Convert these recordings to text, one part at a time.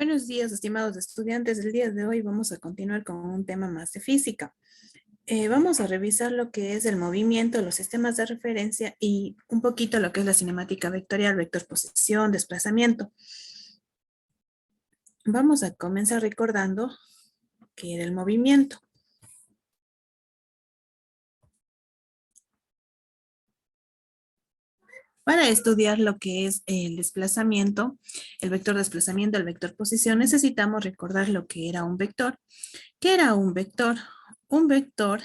Buenos días, estimados estudiantes. El día de hoy vamos a continuar con un tema más de física. Vamos a revisar lo que es el movimiento, los sistemas de referencia y un poquito lo que es la cinemática vectorial, vector posición, desplazamiento. Vamos a comenzar recordando qué era el movimiento. Para estudiar lo que es el desplazamiento, el vector desplazamiento, el vector posición, necesitamos recordar lo que era un vector. ¿Qué era un vector? Un vector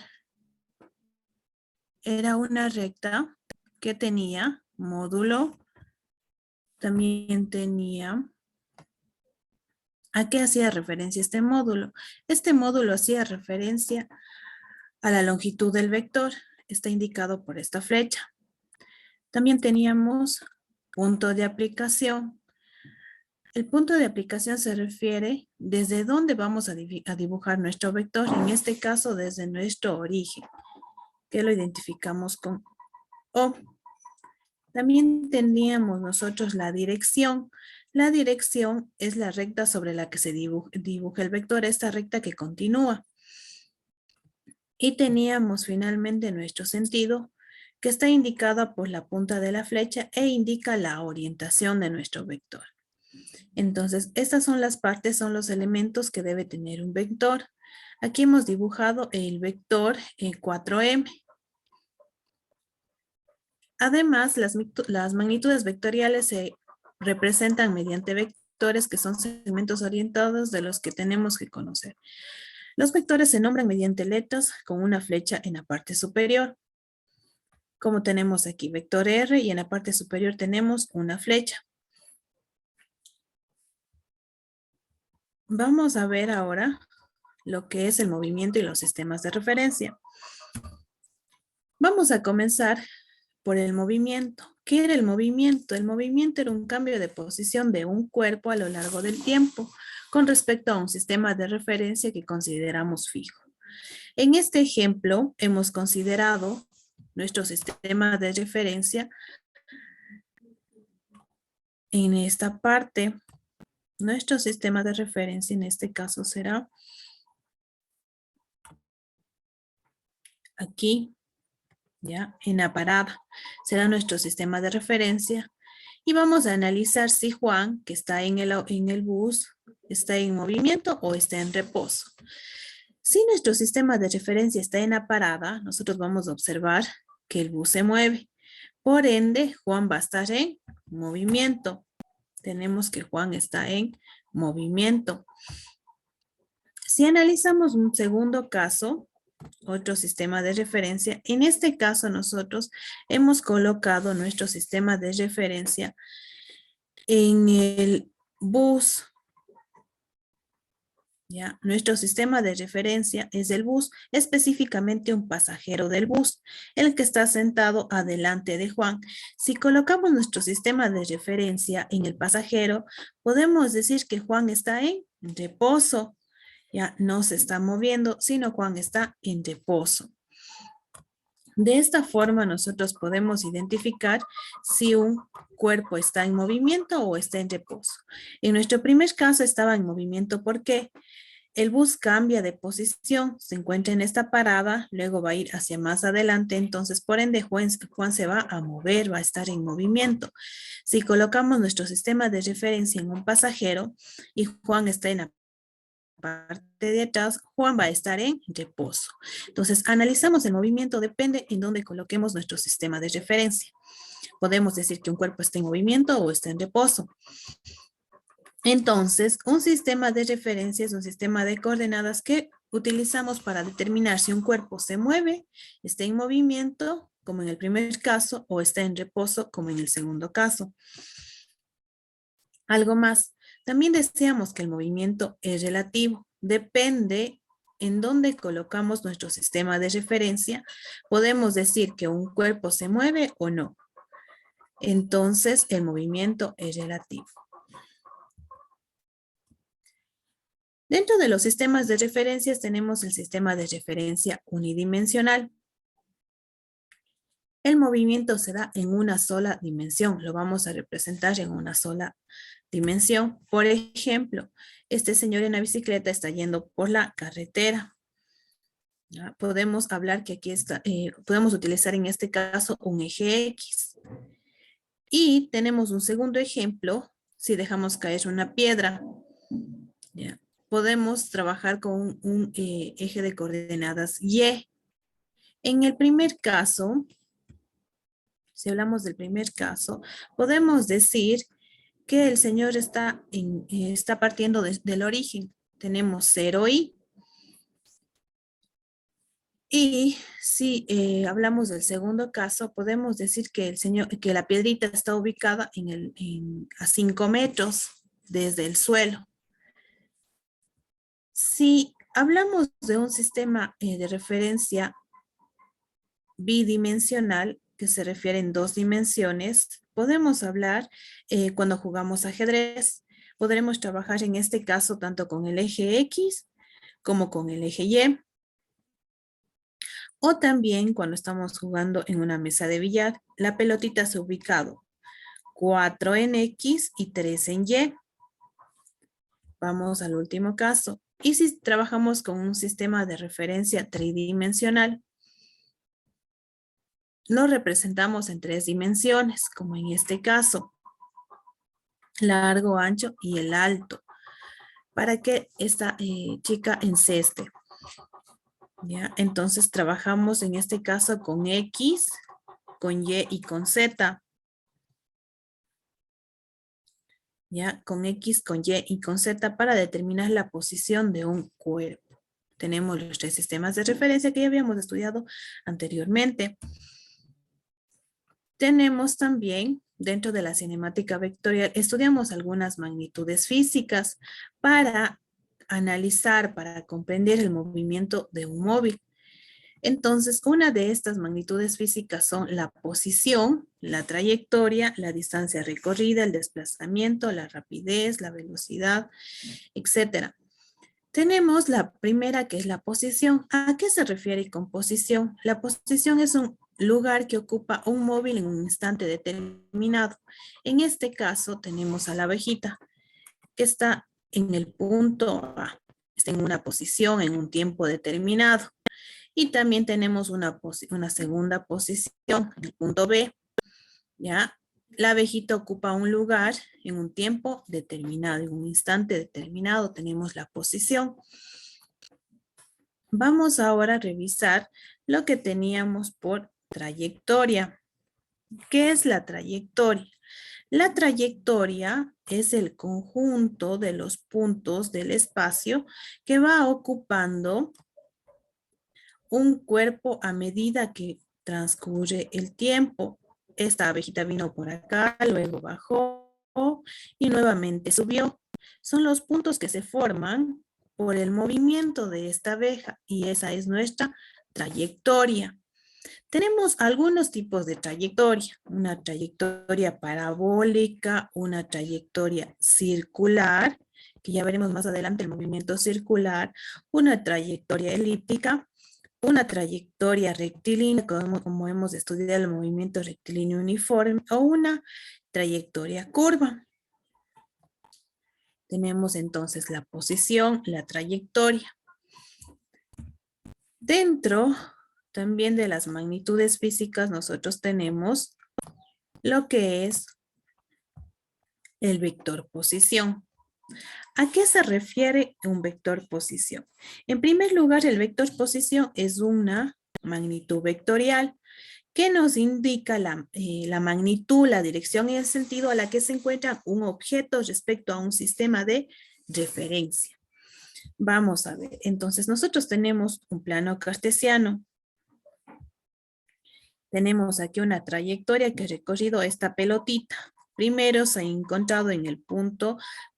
era una recta que tenía módulo, también tenía... ¿A qué hacía referencia este módulo? Este módulo hacía referencia a la longitud del vector. Está indicado por esta flecha. También teníamos punto de aplicación. El punto de aplicación se refiere desde dónde vamos a dibujar nuestro vector, en este caso desde nuestro origen, que lo identificamos con O. También teníamos nosotros la dirección. La dirección es la recta sobre la que se dibuja el vector, esta recta que continúa. Y teníamos finalmente nuestro sentido, que está indicada por la punta de la flecha e indica la orientación de nuestro vector. Entonces, estas son las partes, son los elementos que debe tener un vector. Aquí hemos dibujado el vector 4M. Además, las magnitudes vectoriales se representan mediante vectores que son segmentos orientados de los que tenemos que conocer. Los vectores se nombran mediante letras con una flecha en la parte superior. Como tenemos aquí vector R y en la parte superior tenemos una flecha. Vamos a ver ahora lo que es el movimiento y los sistemas de referencia. Vamos a comenzar por el movimiento. ¿Qué era el movimiento? El movimiento era un cambio de posición de un cuerpo a lo largo del tiempo con respecto a un sistema de referencia que consideramos fijo. En este ejemplo hemos considerado nuestro sistema de referencia. En esta parte, nuestro sistema de referencia en este caso será aquí, ya, en la parada. Será nuestro sistema de referencia. Y vamos a analizar si Juan, que está en el bus, está en movimiento o está en reposo. Si nuestro sistema de referencia está en la parada, nosotros vamos a observar que el bus se mueve. Por ende, Juan va a estar en movimiento. Tenemos que Juan está en movimiento. Si analizamos un segundo caso, otro sistema de referencia, en este caso nosotros hemos colocado nuestro sistema de referencia en el bus. ¿Ya? Nuestro sistema de referencia es el bus, específicamente un pasajero del bus, el que está sentado adelante de Juan. Si colocamos nuestro sistema de referencia en el pasajero, podemos decir que Juan está en reposo. Ya no se está moviendo, sino Juan está en reposo. De esta forma nosotros podemos identificar si un cuerpo está en movimiento o está en reposo. En nuestro primer caso estaba en movimiento porque el bus cambia de posición, se encuentra en esta parada, luego va a ir hacia más adelante, entonces por ende Juan se va a mover, va a estar en movimiento. Si colocamos nuestro sistema de referencia en un pasajero y Juan está en la parte de atrás, Juan va a estar en reposo. Entonces, analizamos el movimiento, depende en dónde coloquemos nuestro sistema de referencia. Podemos decir que un cuerpo está en movimiento o está en reposo. Entonces, un sistema de referencia es un sistema de coordenadas que utilizamos para determinar si un cuerpo se mueve, está en movimiento, como en el primer caso, o está en reposo, como en el segundo caso. Algo más, también deseamos que el movimiento es relativo. Depende en dónde colocamos nuestro sistema de referencia. Podemos decir que un cuerpo se mueve o no. Entonces, el movimiento es relativo. Dentro de los sistemas de referencias tenemos el sistema de referencia unidimensional. El movimiento se da en una sola dimensión. Lo vamos a representar en una sola dimensión. Por ejemplo, este señor en la bicicleta está yendo por la carretera. ¿Ya? Podemos hablar que aquí está, podemos utilizar en este caso un eje X. Y tenemos un segundo ejemplo, si dejamos caer una piedra. ¿Ya? Podemos trabajar con un eje de coordenadas Y. En el primer caso, si hablamos del primer caso, podemos decir que el señor está partiendo del origen. Tenemos 0i. Y si hablamos del segundo caso, podemos decir que que la piedrita está ubicada a 5 metros desde el suelo. Si hablamos de un sistema de referencia bidimensional, que se refiere en 2 dimensiones, podemos hablar cuando jugamos ajedrez. Podremos trabajar en este caso tanto con el eje X como con el eje Y. O también cuando estamos jugando en una mesa de billar, la pelotita se ha ubicado 4 en X y 3 en Y. Vamos al último caso. Y si trabajamos con un sistema de referencia tridimensional, lo representamos en 3 dimensiones, como en este caso, largo, ancho y el alto, para que esta chica enceste. ¿Ya? Entonces trabajamos en este caso con X, con Y y con Z. ¿Ya? Con X, con Y y con Z para determinar la posición de un cuerpo. Tenemos los 3 sistemas de referencia que ya habíamos estudiado anteriormente. Tenemos también, dentro de la cinemática vectorial, estudiamos algunas magnitudes físicas para analizar, para comprender el movimiento de un móvil. Entonces, una de estas magnitudes físicas son la posición, la trayectoria, la distancia recorrida, el desplazamiento, la rapidez, la velocidad, etc. Tenemos la primera, que es la posición. ¿A qué se refiere con posición? La posición es un lugar que ocupa un móvil en un instante determinado. En este caso tenemos a la abejita que está en el punto A, está en una posición en un tiempo determinado. Y también tenemos una segunda posición en el punto B, ¿ya? La abejita ocupa un lugar en un tiempo determinado, en un instante determinado tenemos la posición. Vamos ahora a revisar lo que teníamos por trayectoria. ¿Qué es la trayectoria? La trayectoria es el conjunto de los puntos del espacio que va ocupando un cuerpo a medida que transcurre el tiempo. Esta abejita vino por acá, luego bajó y nuevamente subió. Son los puntos que se forman por el movimiento de esta abeja y esa es nuestra trayectoria. Tenemos algunos tipos de trayectoria, una trayectoria parabólica, una trayectoria circular, que ya veremos más adelante el movimiento circular, una trayectoria elíptica, una trayectoria rectilínea, como hemos estudiado el movimiento rectilíneo uniforme, o una trayectoria curva. Tenemos entonces la posición, la trayectoria. Dentro también de las magnitudes físicas nosotros tenemos lo que es el vector posición. ¿A qué se refiere un vector posición? En primer lugar, el vector posición es una magnitud vectorial que nos indica la magnitud, la dirección y el sentido a la que se encuentra un objeto respecto a un sistema de referencia. Vamos a ver, entonces nosotros tenemos un plano cartesiano. Tenemos aquí una trayectoria que ha recorrido esta pelotita. Primero se ha encontrado en el punto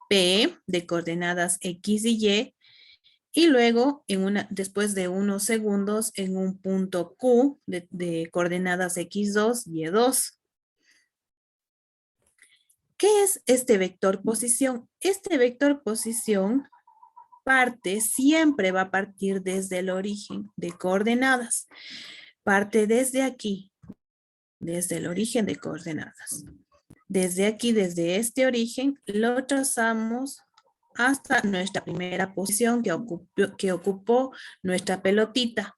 P de coordenadas X y Y luego después de unos segundos en un punto Q de coordenadas X2, Y2. ¿Qué es este vector posición? Este vector posición siempre va a partir desde el origen de coordenadas. Parte desde aquí, desde el origen de coordenadas. Desde aquí, desde este origen, lo trazamos hasta nuestra primera posición que ocupó nuestra pelotita.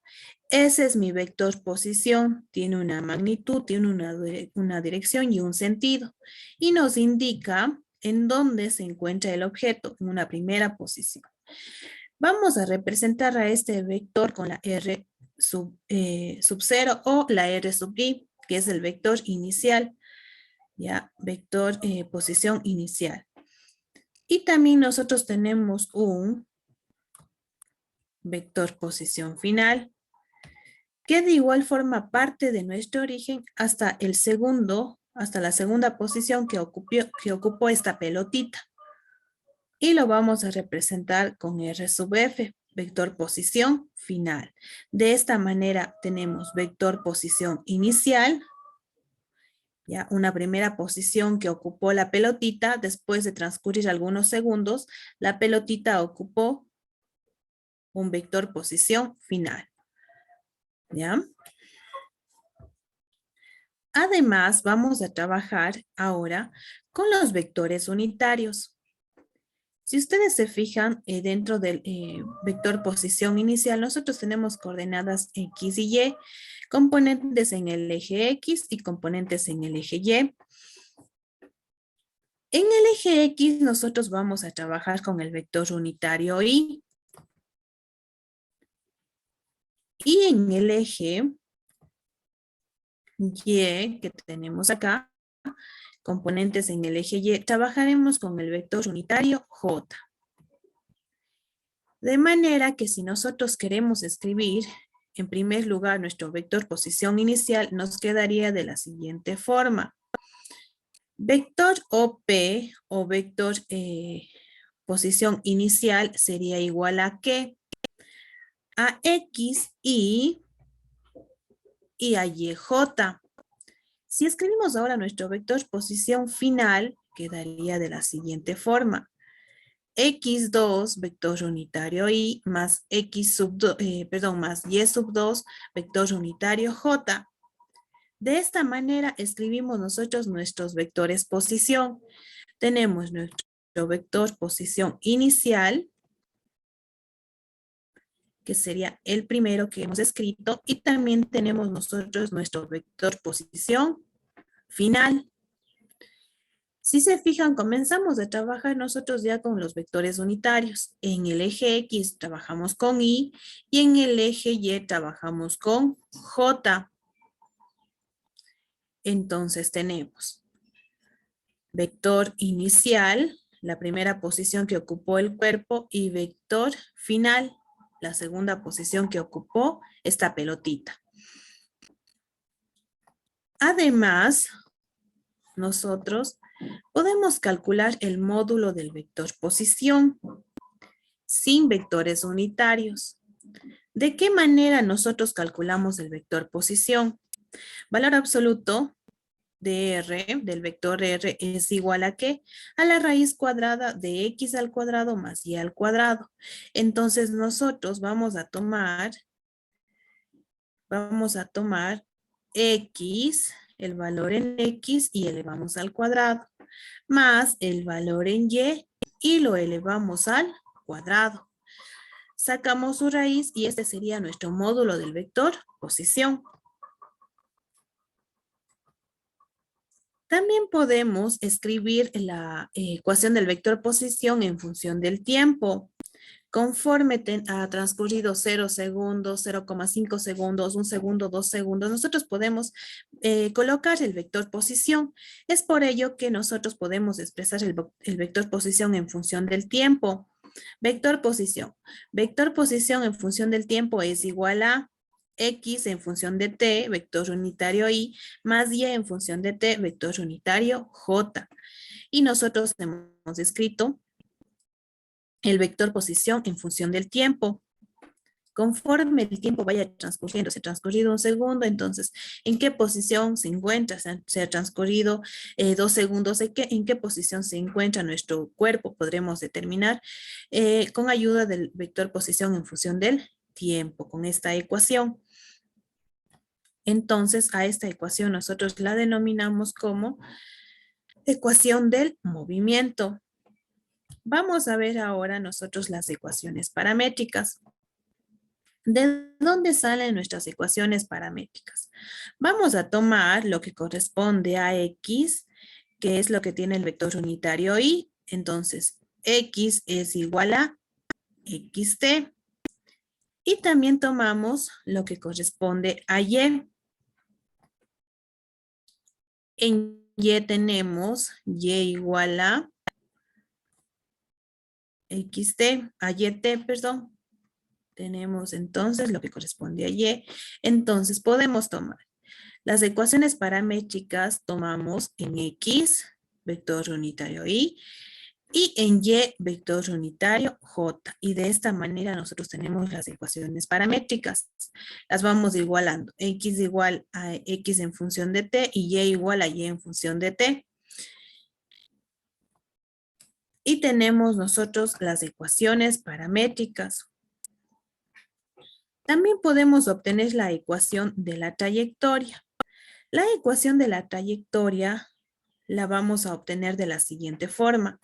Ese es mi vector posición. Tiene una magnitud, tiene una dirección y un sentido. Y nos indica en dónde se encuentra el objeto, en una primera posición. Vamos a representar a este vector con la R sub 0 o la R sub I, que es el vector inicial. Ya, vector posición inicial. Y también nosotros tenemos un vector posición final, que de igual forma parte de nuestro origen hasta la segunda posición que ocupó esta pelotita. Y lo vamos a representar con R sub F, vector posición final. De esta manera tenemos vector posición inicial, ya una primera posición que ocupó la pelotita. Después de transcurrir algunos segundos, la pelotita ocupó un vector posición final. ¿Ya? Además, vamos a trabajar ahora con los vectores unitarios. Si ustedes se fijan, dentro del vector posición inicial, nosotros tenemos coordenadas X y Y, componentes en el eje X y componentes en el eje Y. En el eje X, nosotros vamos a trabajar con el vector unitario Y. Y en el eje Y, que tenemos acá, componentes en el eje Y, trabajaremos con el vector unitario J. De manera que si nosotros queremos escribir, en primer lugar, nuestro vector posición inicial, nos quedaría de la siguiente forma. Vector OP o vector posición inicial sería igual a ¿qué? A X y a YJ. Si escribimos ahora nuestro vector posición final, quedaría de la siguiente forma. X2, vector unitario Y, más más Y sub 2, vector unitario J. De esta manera escribimos nosotros nuestros vectores posición. Tenemos nuestro vector posición inicial, que sería el primero que hemos escrito, y también tenemos nosotros nuestro vector posición final. Si se fijan, comenzamos a trabajar nosotros ya con los vectores unitarios. En el eje X trabajamos con Y y en el eje Y trabajamos con J. Entonces tenemos vector inicial, la primera posición que ocupó el cuerpo, y vector final, la segunda posición que ocupó esta pelotita. Además, nosotros podemos calcular el módulo del vector posición sin vectores unitarios. ¿De qué manera nosotros calculamos el vector posición? Valor absoluto de R, del vector R, es igual a ¿qué? A la raíz cuadrada de X al cuadrado más Y al cuadrado. Entonces nosotros vamos a tomar X, el valor en X, y elevamos al cuadrado, más el valor en y lo elevamos al cuadrado. Sacamos su raíz y este sería nuestro módulo del vector posición. También podemos escribir la ecuación del vector posición en función del tiempo. Conforme ha transcurrido 0 segundos, 0,5 segundos, 1 segundo, 2 segundos, nosotros podemos colocar el vector posición. Es por ello que nosotros podemos expresar el vector posición en función del tiempo. Vector posición. Vector posición en función del tiempo es igual a X en función de T, vector unitario Y, más Y en función de T, vector unitario J. Y nosotros hemos escrito el vector posición en función del tiempo. Conforme el tiempo vaya transcurriendo, se ha transcurrido 1 segundo, entonces, ¿en qué posición se encuentra? Se ha transcurrido 2 segundos, ¿en qué posición se encuentra nuestro cuerpo? Podremos determinar con ayuda del vector posición en función del tiempo, con esta ecuación. Entonces, a esta ecuación nosotros la denominamos como ecuación del movimiento. Vamos a ver ahora nosotros las ecuaciones paramétricas. ¿De dónde salen nuestras ecuaciones paramétricas? Vamos a tomar lo que corresponde a X, que es lo que tiene el vector unitario Y. Entonces, X es igual a XT. Y también tomamos lo que corresponde a Y. En Y tenemos Y igual a XT, a YT, perdón. Tenemos entonces lo que corresponde a Y. Entonces podemos tomar las ecuaciones paramétricas, tomamos en X, vector unitario Y, y en Y, vector unitario J. Y de esta manera nosotros tenemos las ecuaciones paramétricas. Las vamos igualando. X igual a X en función de T y Y igual a Y en función de T. Y tenemos nosotros las ecuaciones paramétricas. También podemos obtener la ecuación de la trayectoria. La ecuación de la trayectoria la vamos a obtener de la siguiente forma.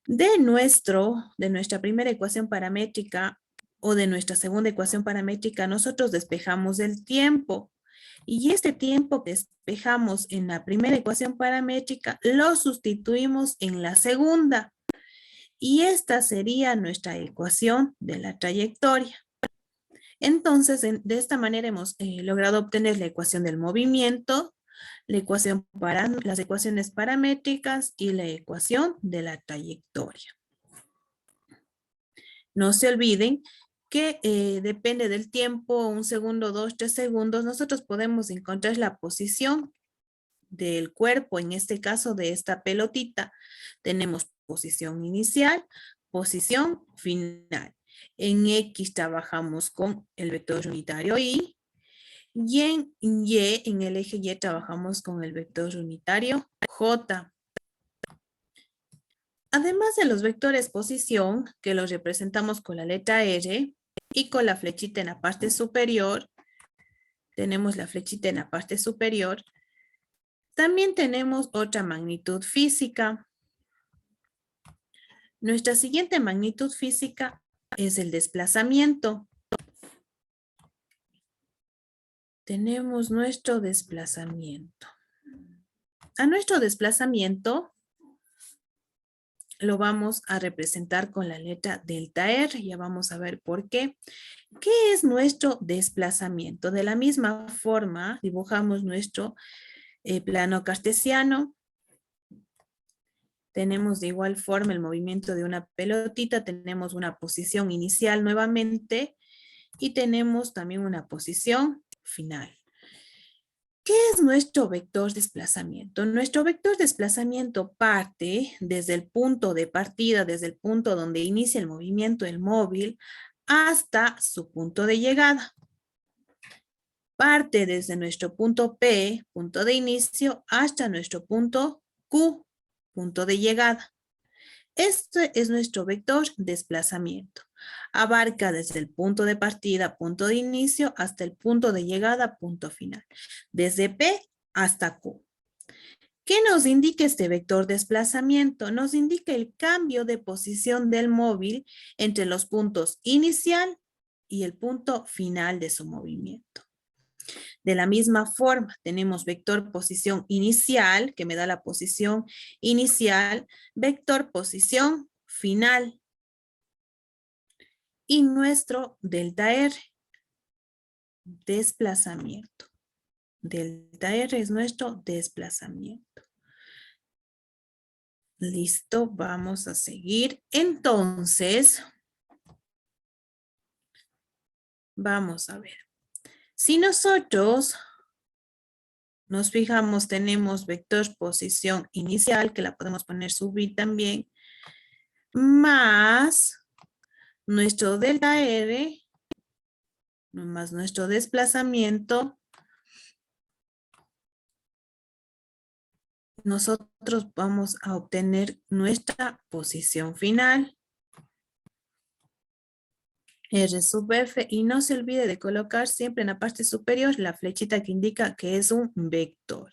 De nuestra primera ecuación paramétrica o de nuestra segunda ecuación paramétrica, nosotros despejamos el tiempo. Y este tiempo que despejamos en la primera ecuación paramétrica lo sustituimos en la segunda. Y esta sería nuestra ecuación de la trayectoria. Entonces, de esta manera hemos logrado obtener la ecuación del movimiento, las ecuaciones paramétricas y la ecuación de la trayectoria. No se olviden que depende del tiempo, 1 segundo, 2, 3 segundos, nosotros podemos encontrar la posición del cuerpo, en este caso de esta pelotita. Tenemos posición inicial, posición final. En X trabajamos con el vector unitario Y en Y, en el eje Y, trabajamos con el vector unitario J. Además de los vectores posición, que los representamos con la letra R y con la flechita en la parte superior, tenemos la flechita en la parte superior, también tenemos otra magnitud física. Nuestra siguiente magnitud física es el desplazamiento. Tenemos nuestro desplazamiento. A nuestro desplazamiento lo vamos a representar con la letra delta R. Ya vamos a ver por qué. ¿Qué es nuestro desplazamiento? De la misma forma, dibujamos nuestro plano cartesiano. Tenemos de igual forma el movimiento de una pelotita. Tenemos una posición inicial nuevamente. Y tenemos también una posición final. ¿Qué es nuestro vector desplazamiento? Nuestro vector desplazamiento parte desde el punto de partida, desde el punto donde inicia el movimiento del móvil, hasta su punto de llegada. Parte desde nuestro punto P, punto de inicio, hasta nuestro punto Q, punto de llegada. Este es nuestro vector desplazamiento. Abarca desde el punto de partida, punto de inicio, hasta el punto de llegada, punto final. Desde P hasta Q. ¿Qué nos indica este vector desplazamiento? Nos indica el cambio de posición del móvil entre los puntos inicial y el punto final de su movimiento. De la misma forma, tenemos vector posición inicial, que me da la posición inicial, vector posición final. Y nuestro delta R, desplazamiento. Delta R es nuestro desplazamiento. Listo, vamos a seguir. Entonces, vamos a ver. Si nosotros nos fijamos, tenemos vector posición inicial, que la podemos poner subir también, más nuestro delta R, más nuestro desplazamiento, nosotros vamos a obtener nuestra posición final. R sub F, y no se olvide de colocar siempre en la parte superior la flechita que indica que es un vector.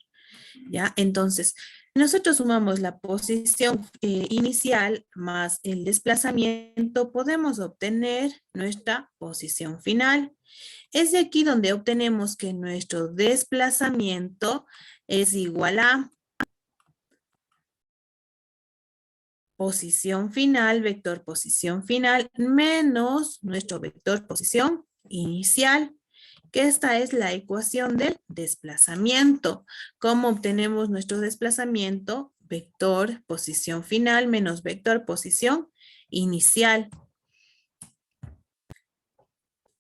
¿Ya? Entonces, Nosotros sumamos la posición inicial más el desplazamiento, podemos obtener nuestra posición final. Es de aquí donde obtenemos que nuestro desplazamiento es igual a posición final, vector posición final, menos nuestro vector posición inicial, que esta es la ecuación del desplazamiento. ¿Cómo obtenemos nuestro desplazamiento? Vector posición final menos vector posición inicial.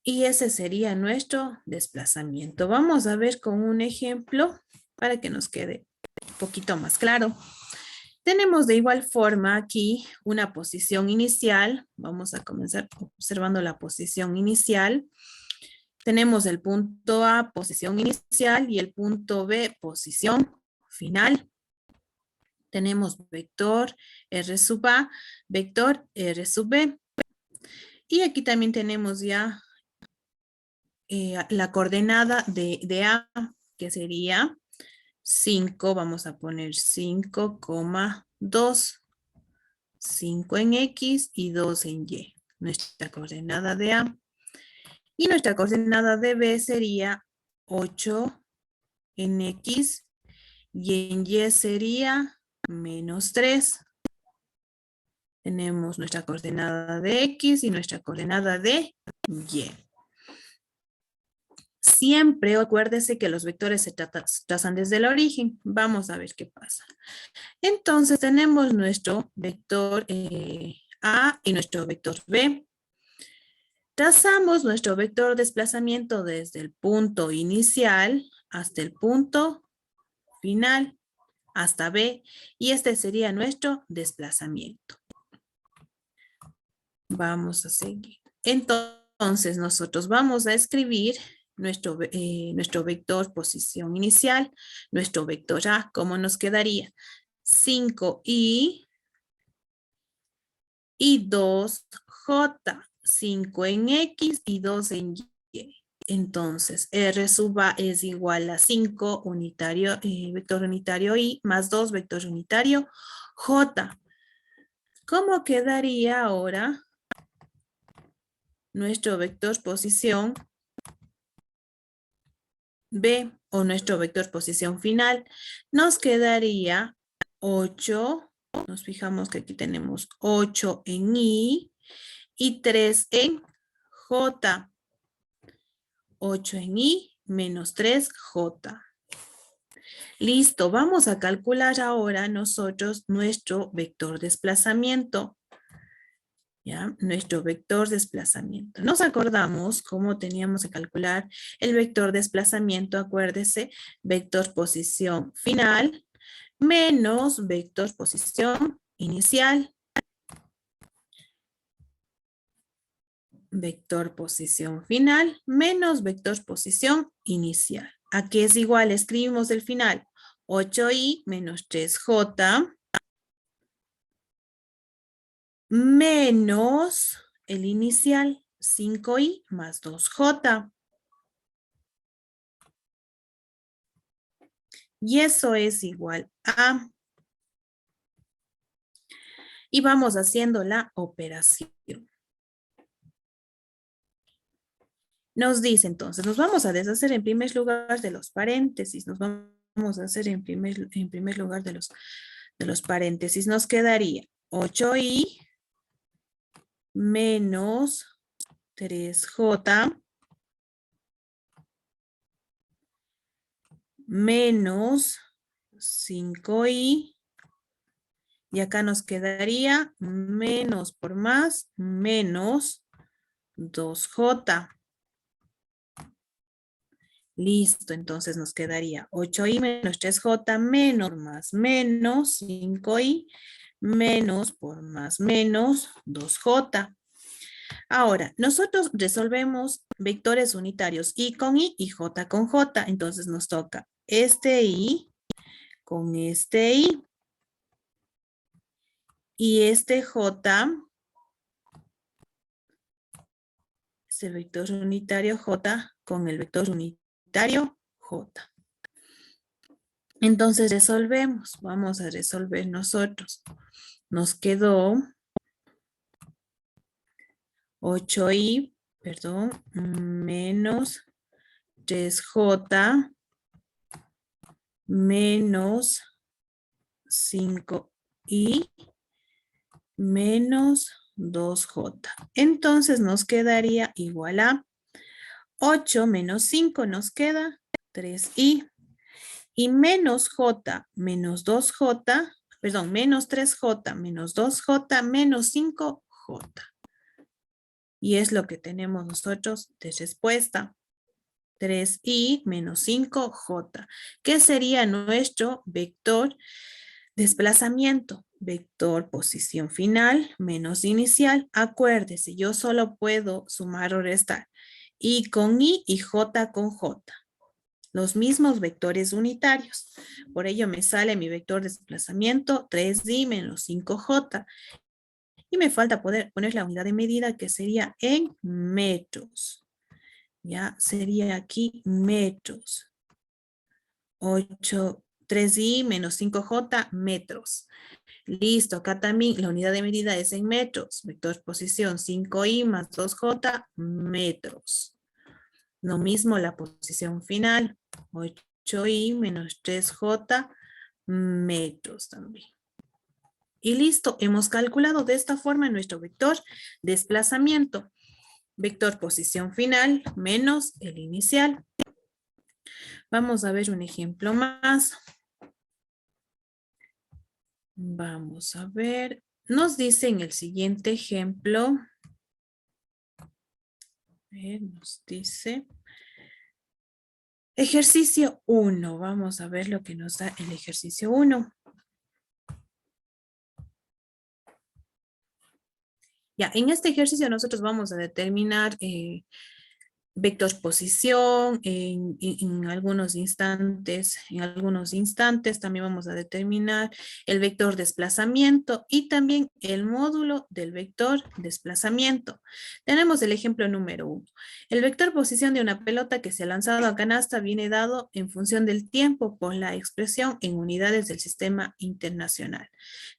Y ese sería nuestro desplazamiento. Vamos a ver con un ejemplo para que nos quede un poquito más claro. Tenemos de igual forma aquí una posición inicial. Vamos a comenzar observando la posición inicial. Tenemos el punto A, posición inicial, y el punto B, posición final. Tenemos vector R sub A, vector R sub B. Y aquí también tenemos ya la coordenada de A, que sería 5, vamos a poner 5,2. 5 en X y 2 en Y. Nuestra coordenada de A. Y nuestra coordenada de B sería 8 en X y en Y sería -3. Tenemos nuestra coordenada de X y nuestra coordenada de Y. Siempre acuérdese que los vectores se trazan desde el origen. Vamos a ver qué pasa. Entonces tenemos nuestro vector A y nuestro vector B. Trazamos nuestro vector desplazamiento desde el punto inicial hasta el punto final, hasta B, y este sería nuestro desplazamiento. Vamos a seguir. Entonces, nosotros vamos a escribir nuestro vector posición inicial, nuestro vector A, ¿cómo nos quedaría? 5i y 2j, 5 en X y 2 en Y. Entonces, R sub A es igual a 5 unitario, vector unitario Y más 2 vector unitario J. ¿Cómo quedaría ahora nuestro vector posición B o nuestro vector posición final? Nos quedaría 8, nos fijamos que aquí tenemos 8 en Y y 3 en J. 8 en Y menos 3J. Listo, vamos a calcular ahora nosotros nuestro vector desplazamiento. ¿Ya? Nuestro vector desplazamiento. Nos acordamos cómo teníamos que calcular el vector desplazamiento. Acuérdese, vector posición final menos vector posición inicial. Vector posición final menos vector posición inicial. ¿A qué es igual? Escribimos el final. 8i menos 3j menos el inicial 5i más 2j. Y eso es igual a... Y vamos haciendo la operación. Nos dice entonces, nos vamos a deshacer en primer lugar de los paréntesis. Nos vamos a hacer en primer lugar de los paréntesis. Nos quedaría 8i menos 3j menos 5i. Y acá nos quedaría menos por más menos 2j. Listo, entonces nos quedaría 8i menos 3j menos más menos 5i menos por más menos 2j. Ahora, nosotros resolvemos vectores unitarios i con i y j con j. Entonces nos toca este i con este i. Y este j es el vector unitario j con el vector unitario j. Entonces resolvemos. Vamos a resolver nosotros. Nos quedó 8i, perdón, menos 3j menos 5i menos 2j. Entonces nos quedaría igual a 8 menos 5 nos queda 3i y menos j menos 2j, perdón, menos 3j menos 2j menos 5j. Y es lo que tenemos nosotros de respuesta. 3i menos 5j, que sería nuestro vector desplazamiento. Vector posición final menos inicial. Acuérdese, yo solo puedo sumar o restar. I con i y j con j. Los mismos vectores unitarios. Por ello me sale mi vector de desplazamiento 3i menos 5j. Y me falta poner la unidad de medida que sería en metros. Ya sería aquí metros. 3i menos 5j metros. Listo, acá también la unidad de medida es en metros. Vector posición 5i más 2j metros. Lo mismo la posición final. 8i menos 3j metros también. Y listo, hemos calculado de esta forma nuestro vector desplazamiento. Vector posición final menos el inicial. Vamos a ver un ejemplo más. Vamos a ver. Nos dice en el siguiente ejemplo. Nos dice. Ejercicio 1. Vamos a ver lo que nos da el ejercicio 1. Ya, en este ejercicio nosotros vamos a determinar vector posición en algunos instantes. En algunos instantes también vamos a determinar el vector desplazamiento y también el módulo del vector desplazamiento. Tenemos el ejemplo número 1. El vector posición de una pelota que se ha lanzado a canasta viene dado en función del tiempo por la expresión en unidades del sistema internacional.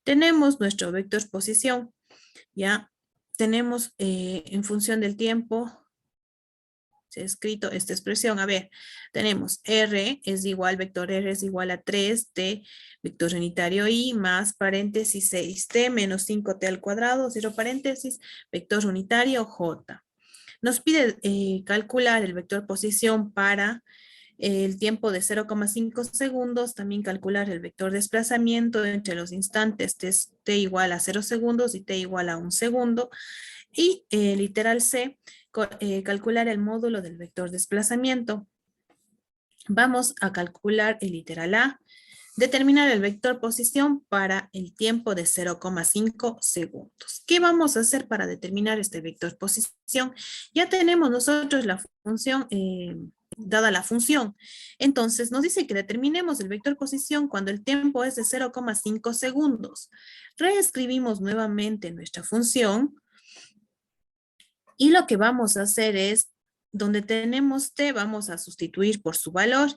Tenemos nuestro vector posición, ya tenemos en función del tiempo. Se ha escrito esta expresión. A ver, tenemos R es igual, vector R es igual a 3T, vector unitario I, más paréntesis 6T menos 5T al cuadrado, cierro paréntesis, vector unitario J. Nos pide calcular el vector posición para el tiempo de 0,5 segundos, también calcular el vector desplazamiento entre los instantes t igual a 0 segundos y t igual a 1 segundo. Y literal C, calcular el módulo del vector desplazamiento. Vamos a calcular el literal A, determinar el vector posición para el tiempo de 0,5 segundos. ¿Qué vamos a hacer para determinar este vector posición? Ya tenemos nosotros la función, dada la función. Entonces nos dice que determinemos el vector posición cuando el tiempo es de 0,5 segundos. Reescribimos nuevamente nuestra función. Y lo que vamos a hacer es, donde tenemos t, vamos a sustituir por su valor,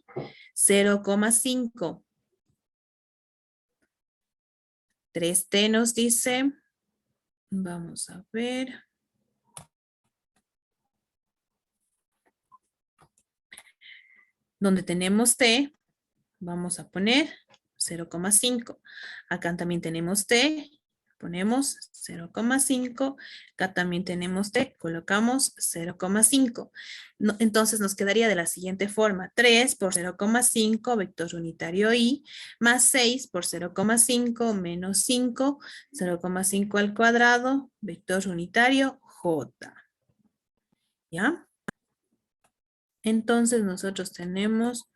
0,5. 3t nos dice, vamos a ver. Donde tenemos t, vamos a poner 0,5. Acá también tenemos t, ponemos 0,5, acá también tenemos t, colocamos 0,5. No, entonces nos quedaría de la siguiente forma, 3 por 0,5, vector unitario i, más 6 por 0,5, menos 5, 0,5 al cuadrado, vector unitario j. ¿Ya? Entonces nosotros tenemos.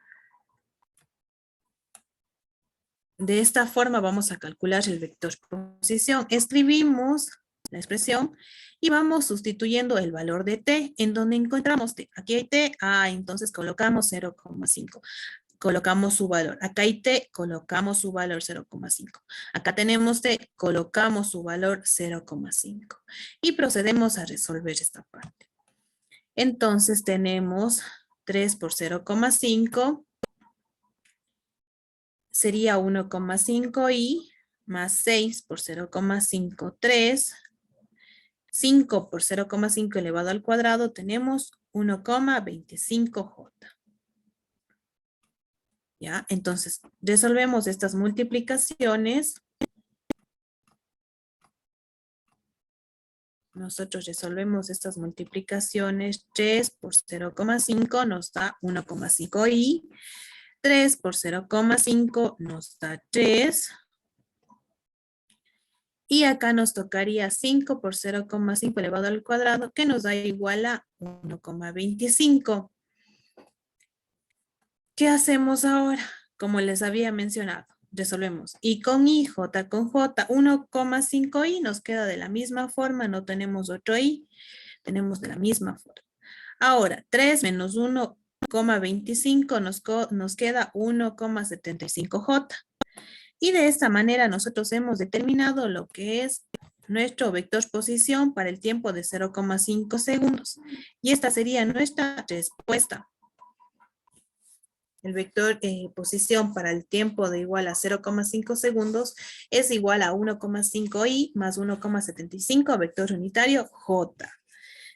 De esta forma vamos a calcular el vector posición. Escribimos la expresión y vamos sustituyendo el valor de t en donde encontramos t. Aquí hay t, entonces colocamos 0,5. Colocamos su valor. Acá hay t, colocamos su valor 0,5. Acá tenemos t, colocamos su valor 0,5. Y procedemos a resolver esta parte. Entonces tenemos 3 por 0,5 sería 1,5i más 6 por 0,53. 5 por 0,5 elevado al cuadrado tenemos 1,25j. ¿Ya? Entonces, resolvemos estas multiplicaciones. Nosotros resolvemos estas multiplicaciones. 3 por 0,5 nos da 1,5i. 3 por 0,5 nos da 3. Y acá nos tocaría 5 por 0,5 elevado al cuadrado, que nos da igual a 1,25. ¿Qué hacemos ahora? Como les había mencionado, resolvemos i con i, j con j, 1,5i nos queda de la misma forma, no tenemos otro i, tenemos de la misma forma. Ahora, 3 menos 1,25 nos queda 1,75j. Y de esta manera nosotros hemos determinado lo que es nuestro vector posición para el tiempo de 0,5 segundos. Y esta sería nuestra respuesta. El vector posición para el tiempo de igual a 0,5 segundos es igual a 1,5i más 1,75 vector unitario j.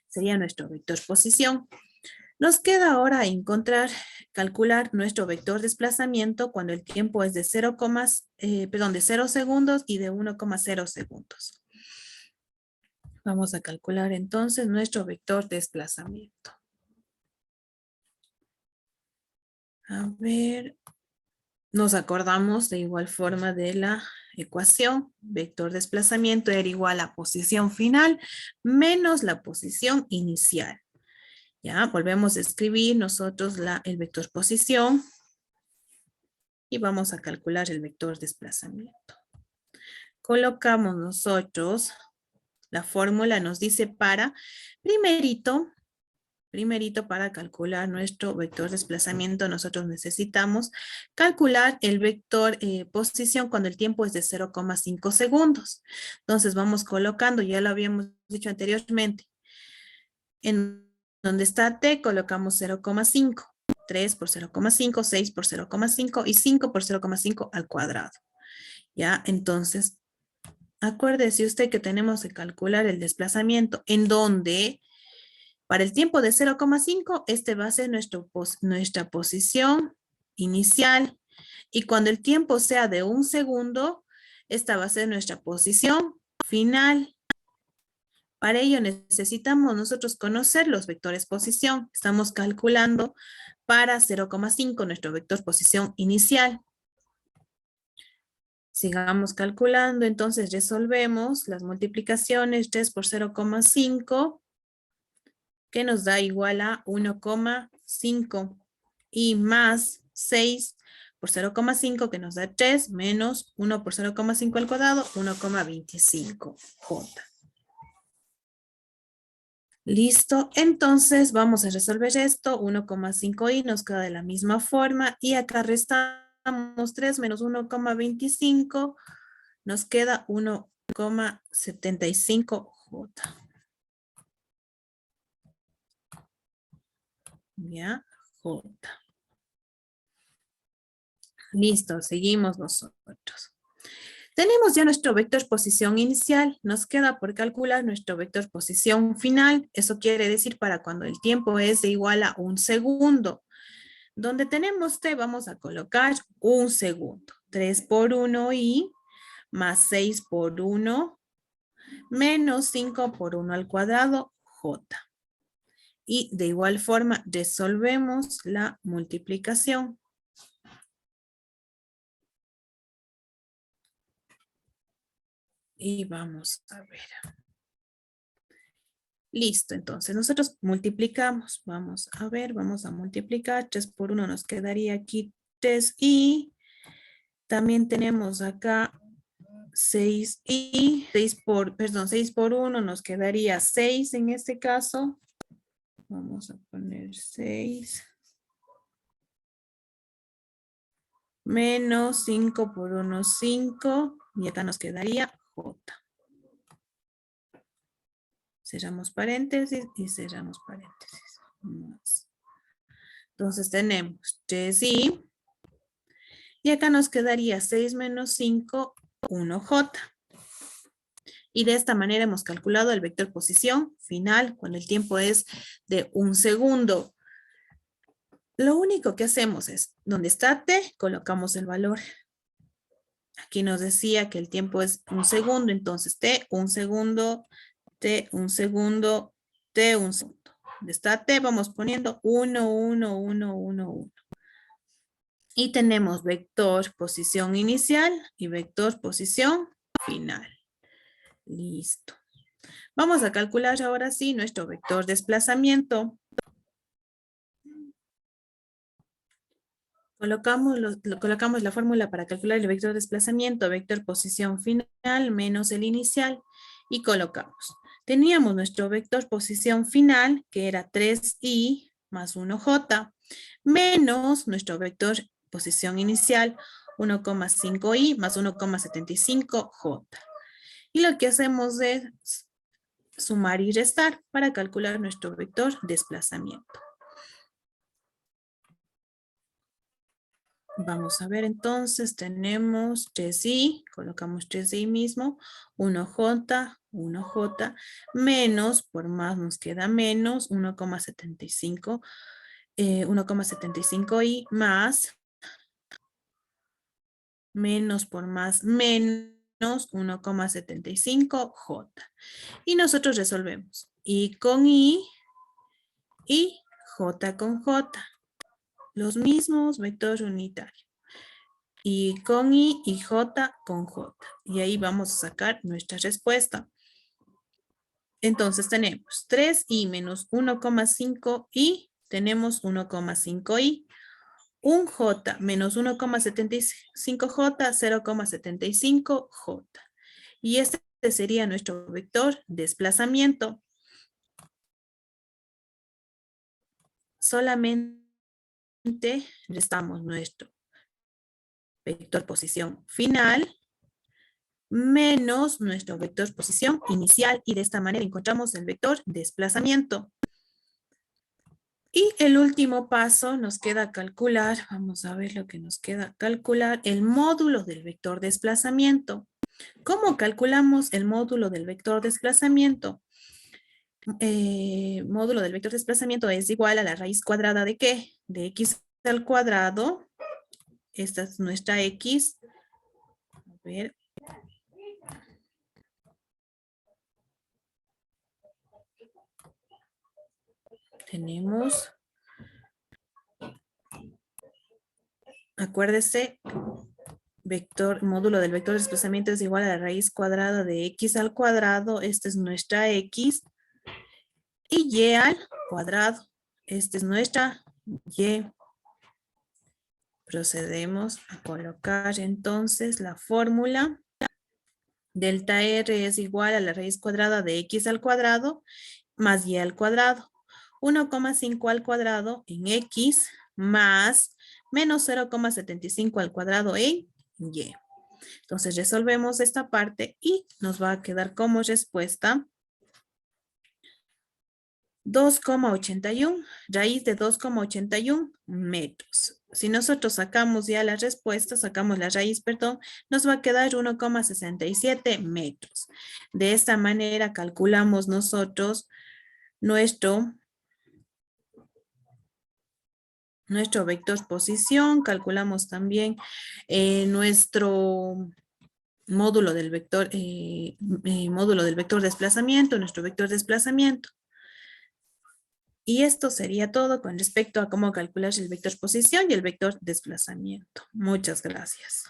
Sería nuestro vector posición. Nos queda ahora calcular nuestro vector desplazamiento cuando el tiempo es de 0 segundos y de 1,0 segundos. Vamos a calcular entonces nuestro vector desplazamiento. A ver, nos acordamos de igual forma de la ecuación. Vector desplazamiento era igual a posición final menos la posición inicial. Ya, volvemos a escribir nosotros el vector posición y vamos a calcular el vector desplazamiento. Colocamos nosotros, la fórmula nos dice primerito para calcular nuestro vector desplazamiento, nosotros necesitamos calcular el vector posición cuando el tiempo es de 0,5 segundos. Entonces vamos colocando, ya lo habíamos dicho anteriormente, en donde está t colocamos 0,5, 3 por 0,5, 6 por 0,5 y 5 por 0,5 al cuadrado. ¿Ya? Entonces, acuérdese usted que tenemos que calcular el desplazamiento en donde para el tiempo de 0,5, este va a ser nuestra posición inicial. Y cuando el tiempo sea de 1 segundo, esta va a ser nuestra posición final. Para ello necesitamos nosotros conocer los vectores posición. Estamos calculando para 0,5 nuestro vector posición inicial. Sigamos calculando, entonces resolvemos las multiplicaciones 3 por 0,5 que nos da igual a 1,5 y más 6 por 0,5 que nos da 3 menos 1 por 0,5 al cuadrado, 1,25j. Listo, entonces vamos a resolver esto, 1,5i nos queda de la misma forma y acá restamos 3 menos 1,25, nos queda 1,75j. Ya, j. Listo, seguimos nosotros. Tenemos ya nuestro vector posición inicial, nos queda por calcular nuestro vector posición final, eso quiere decir para cuando el tiempo es de igual a 1 segundo. Donde tenemos t vamos a colocar 1 segundo, 3 por 1 y más 6 por 1 menos 5 por 1 al cuadrado j. Y de igual forma resolvemos la multiplicación. Y vamos a ver. Listo, entonces nosotros multiplicamos. Vamos a ver, vamos a multiplicar. 3 por 1 nos quedaría aquí 3 y también tenemos acá 6 y 6 por 1 nos quedaría 6 en este caso. Vamos a poner 6. Menos 5 por 1, 5. Y acá nos quedaría j. Cerramos paréntesis y cerramos paréntesis. Más. Entonces tenemos 3i Y acá nos quedaría 6 menos 5, 1J. Y de esta manera hemos calculado el vector posición final cuando el tiempo es de 1 segundo. Lo único que hacemos es, donde está t, colocamos el valor. Aquí nos decía que el tiempo es 1 segundo, entonces t, 1 segundo, t, 1 segundo, t, 1 segundo. Donde está t, vamos poniendo 1, 1, 1, 1, 1. Y tenemos vector posición inicial y vector posición final. Listo. Vamos a calcular ahora sí nuestro vector desplazamiento. Colocamos la fórmula para calcular el vector desplazamiento, vector posición final menos el inicial y colocamos. Teníamos nuestro vector posición final que era 3i más 1j menos nuestro vector posición inicial 1,5i más 1,75j. Y lo que hacemos es sumar y restar para calcular nuestro vector desplazamiento. Vamos a ver entonces, tenemos 3i, colocamos 3i mismo, 1j, 1j, menos, por más nos queda menos, 1,75, 1,75i más, menos por más, menos 1,75j. Y nosotros resolvemos i con i y j con j. Los mismos vectores unitarios. Y con I y J con J. Y ahí vamos a sacar nuestra respuesta. Entonces tenemos 3i menos 1,5i, tenemos 1,5i. Un J menos 1,75J, 0,75J. Y este sería nuestro vector desplazamiento. Solamente restamos nuestro vector posición final menos nuestro vector posición inicial y de esta manera encontramos el vector desplazamiento. Y el último paso nos queda calcular, vamos a ver lo que nos queda calcular, el módulo del vector desplazamiento. ¿Cómo calculamos el módulo del vector desplazamiento? Módulo del vector desplazamiento es igual a la raíz cuadrada de ¿qué? De x al cuadrado. Esta es nuestra x. A ver. Tenemos, acuérdese, módulo del vector de desplazamiento es igual a la raíz cuadrada de x al cuadrado. Esta es nuestra x. Y y al cuadrado. Esta es nuestra y. Procedemos a colocar entonces la fórmula. Delta R es igual a la raíz cuadrada de x al cuadrado más y al cuadrado. 1,5 al cuadrado en x más menos 0,75 al cuadrado en y. Entonces resolvemos esta parte y nos va a quedar como respuesta 2,81, raíz de 2,81 metros. Si nosotros sacamos ya la respuesta, sacamos la raíz, perdón, nos va a quedar 1,67 metros. De esta manera calculamos nosotros nuestro vector posición, calculamos también nuestro módulo del vector desplazamiento, nuestro vector desplazamiento. Y esto sería todo con respecto a cómo calcular el vector posición y el vector desplazamiento. Muchas gracias.